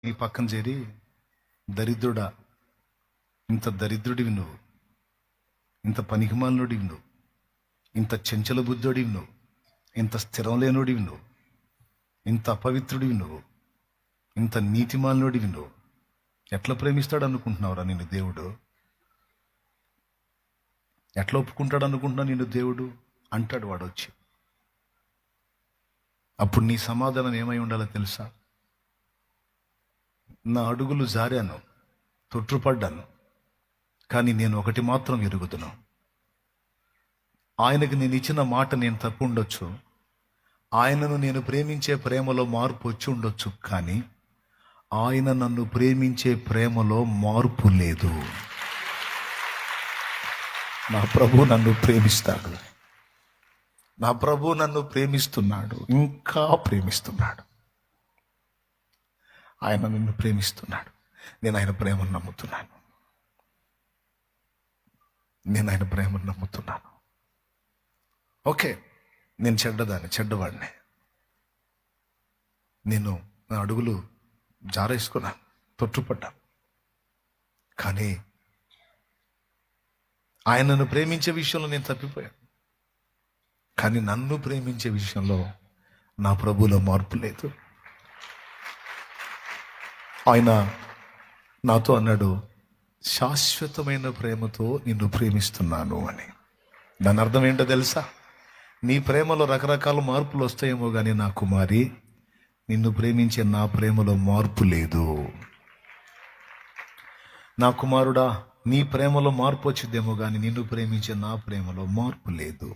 నీ పక్కన చేరి, దరిద్రుడా, ఇంత దరిద్రుడివి నువ్వు, ఇంత పనికిమాలినోడివి నువ్వు, ఇంత చెంచల బుద్ధుడివి నువ్వు, ఇంత స్థిరం లేనోడివి నువ్వు, ఇంత అపవిత్రుడివి నువ్వు, ఇంత నీతిమాలినోడివి నువ్వు, ఎట్లా ప్రేమిస్తాడు అనుకుంటున్నావురా నిన్ను దేవుడు? ఎట్లా ఒప్పుకుంటాడు అనుకుంటున్నావు నిన్ను దేవుడు అంటాడు వాడు వచ్చి. అప్పుడు నీ సమాధానం ఏమై ఉండాలో తెలుసా? నా అడుగులు జారాను, తొట్టుపడ్డాను, కానీ నేను ఒకటి మాత్రం ఎరుగుతున్నాను. ఆయనకు నేను ఇచ్చిన మాట నేను తప్పు ఉండొచ్చు, ఆయనను నేను ప్రేమించే ప్రేమలో మార్పు వచ్చి ఉండొచ్చు, కానీ ఆయన నన్ను ప్రేమించే ప్రేమలో మార్పు లేదు. నా ప్రభు నన్ను ప్రేమిస్తాడు, నా ప్రభు నన్ను ప్రేమిస్తున్నాడు, ఇంకా ప్రేమిస్తున్నాడు. ఆయన నిన్ను ప్రేమిస్తున్నాడు. నేను ఆయన ప్రేమను నమ్ముతున్నాను, నేను ఆయన ప్రేమను నమ్ముతున్నాను. ఓకే, నేను చెడ్డవాడిని, నేను నా అడుగులు జారేసుకున్నాను, తొట్టుపడ్డాను, కానీ ఆయనను ప్రేమించే విషయంలో నేను తప్పిపోయాను. కానీ నన్ను ప్రేమించే విషయంలో నా ప్రభువులో మార్పు లేదు. ఆయన నాతో అన్నాడు, శాశ్వతమైన ప్రేమతో నిన్ను ప్రేమిస్తున్నాను అని. దాని అర్థం ఏంటో తెలుసా? నీ ప్రేమలో రకరకాల మార్పులు వస్తాయేమో కానీ నా కుమారి, నిన్ను ప్రేమించే నా ప్రేమలో మార్పు లేదు. నా కుమారుడా, నీ ప్రేమలో మార్పు వచ్చిద్దేమో కానీ నిన్ను ప్రేమించే నా ప్రేమలో మార్పు లేదు.